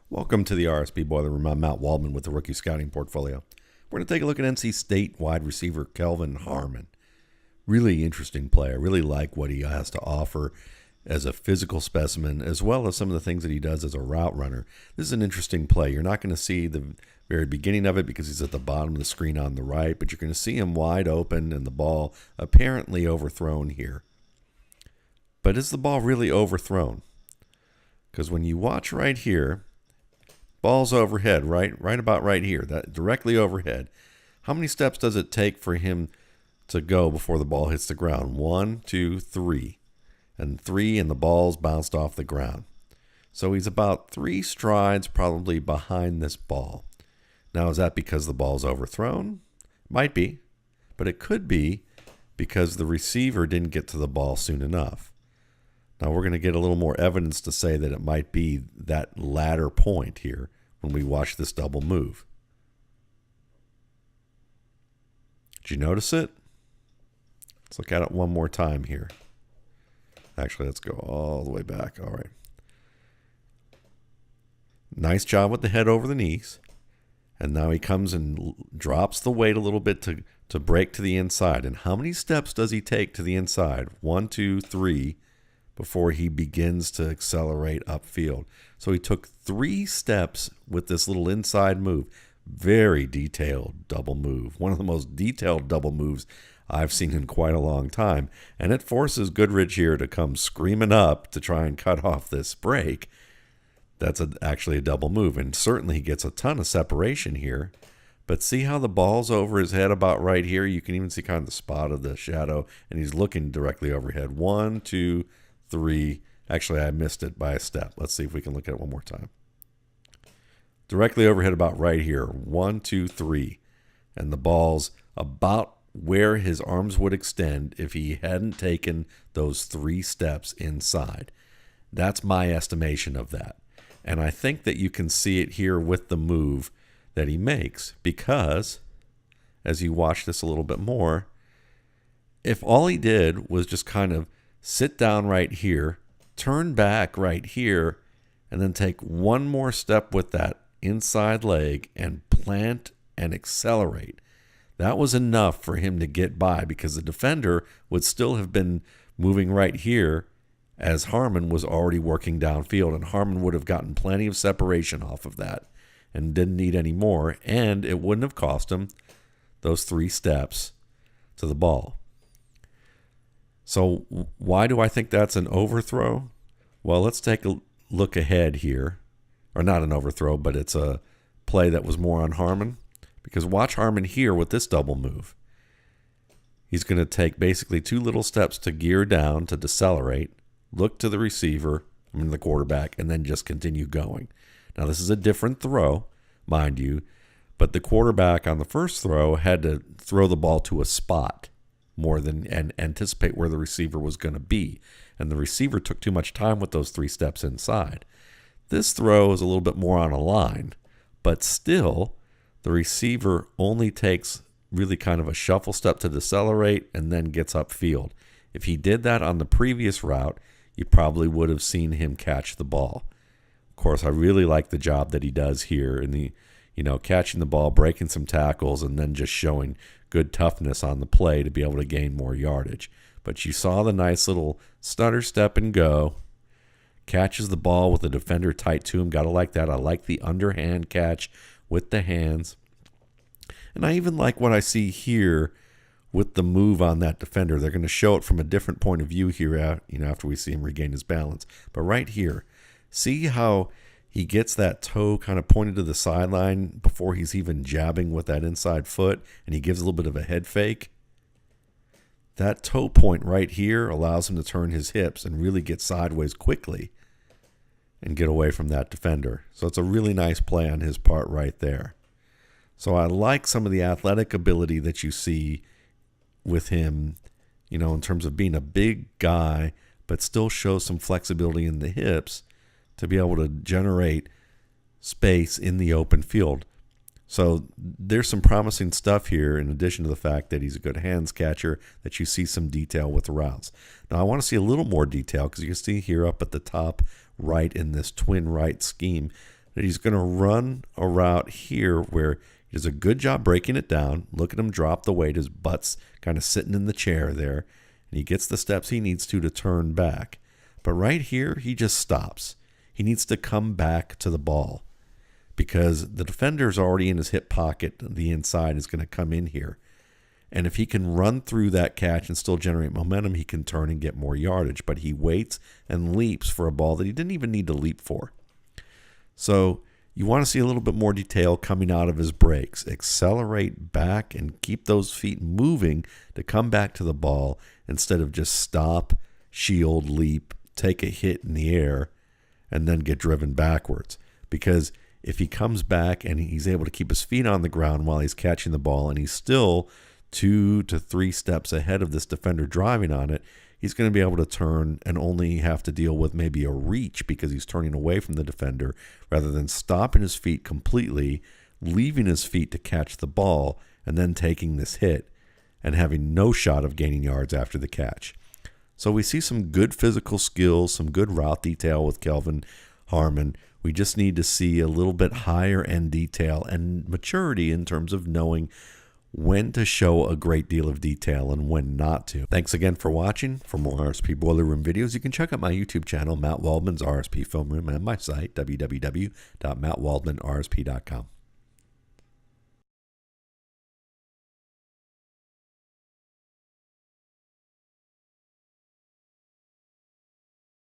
Welcome to the RSP Boiler Room. I'm Matt Waldman with the Rookie Scouting Portfolio. We're going to take a look at NC State wide receiver Kelvin Harmon. Really interesting player. I really like what he has to offer as a physical specimen, as well as some of the things that he does as a route runner. This is an interesting play. You're not going to see the very beginning of it because he's at the bottom of the screen on the right, but you're going to see him wide open and the ball apparently overthrown here. But is the ball really overthrown? Because when you watch right here, ball's overhead, right about right here, that directly overhead. How many steps does it take for him to go before the ball hits the ground? 1, 2, 3. And 3, and the ball's bounced off the ground. So he's about 3 strides probably behind this ball. Now, is that because the ball's overthrown? Might be. But it could be because the receiver didn't get to the ball soon enough. Now, we're going to get a little more evidence to say that it might be that latter point here when we watch this double move. Did you notice it? Let's look at it one more time here. Actually, let's go all the way back. All right. Nice job with the head over the knees. And now he comes and drops the weight a little bit to break to the inside. And how many steps does he take to the inside? 1, 2, 3. Before he begins to accelerate upfield. So he took 3 steps with this little inside move. Very detailed double move. One of the most detailed double moves I've seen in quite a long time. And it forces Goodrich here to come screaming up to try and cut off this break. That's actually a double move. And certainly he gets a ton of separation here. But see how the ball's over his head about right here? You can even see kind of the spot of the shadow. And he's looking directly overhead. 1, 2, 3. Actually, I missed it by a step. Let's see if we can look at it one more time. Directly overhead about right here. 1, 2, 3. And the ball's about where his arms would extend if he hadn't taken those 3 steps inside. That's my estimation of that. And I think that you can see it here with the move that he makes because, as you watch this a little bit more, if all he did was just kind of sit down right here, turn back right here, and then take one more step with that inside leg and plant and accelerate. That was enough for him to get by because the defender would still have been moving right here as Harmon was already working downfield, and Harmon would have gotten plenty of separation off of that and didn't need any more, and it wouldn't have cost him those 3 steps to the ball. So why do I think that's an overthrow? Well, let's take a look ahead here. Or not an overthrow, but it's a play that was more on Harmon. Because watch Harmon here with this double move. He's going to take basically 2 little steps to gear down, to decelerate, look to the receiver, the quarterback, and then just continue going. Now, this is a different throw, mind you, but the quarterback on the first throw had to throw the ball to a spot more than and anticipate where the receiver was going to be. And the receiver took too much time with those 3 steps inside. This throw is a little bit more on a line, but still the receiver only takes really kind of a shuffle step to decelerate and then gets upfield. If he did that on the previous route, you probably would have seen him catch the ball. Of course, I really like the job that he does here in the, catching the ball, breaking some tackles, and then just showing good toughness on the play to be able to gain more yardage. But you saw the nice little stutter step and go. Catches the ball with the defender tight to him. Got to like that. I like the underhand catch with the hands. And I even like what I see here with the move on that defender. They're going to show it from a different point of view here, after we see him regain his balance. But right here, see how he gets that toe kind of pointed to the sideline before he's even jabbing with that inside foot, and he gives a little bit of a head fake. That toe point right here allows him to turn his hips and really get sideways quickly and get away from that defender. So it's a really nice play on his part right there. So I like some of the athletic ability that you see with him, in terms of being a big guy, but still show some flexibility in the hips to be able to generate space in the open field. So there's some promising stuff here in addition to the fact that he's a good hands catcher, that you see some detail with the routes. Now I want to see a little more detail because you can see here up at the top right in this twin right scheme, that he's going to run a route here where he does a good job breaking it down. Look at him drop the weight. His butt's kind of sitting in the chair there. And he gets the steps he needs to turn back. But right here, he just stops. He needs to come back to the ball because the defender's already in his hip pocket. The inside is going to come in here. And if he can run through that catch and still generate momentum, he can turn and get more yardage. But he waits and leaps for a ball that he didn't even need to leap for. So you want to see a little bit more detail coming out of his breaks. Accelerate back and keep those feet moving to come back to the ball instead of just stop, shield, leap, take a hit in the air, and then get driven backwards. Because if he comes back and he's able to keep his feet on the ground while he's catching the ball and he's still 2 to 3 steps ahead of this defender driving on it, he's going to be able to turn and only have to deal with maybe a reach because he's turning away from the defender rather than stopping his feet completely, leaving his feet to catch the ball, and then taking this hit and having no shot of gaining yards after the catch. So we see some good physical skills, some good route detail with Kelvin Harmon. We just need to see a little bit higher end detail and maturity in terms of knowing when to show a great deal of detail and when not to. Thanks again for watching. For more RSP Boiler Room videos, you can check out my YouTube channel, Matt Waldman's RSP Film Room, and my site, www.mattwaldmanrsp.com.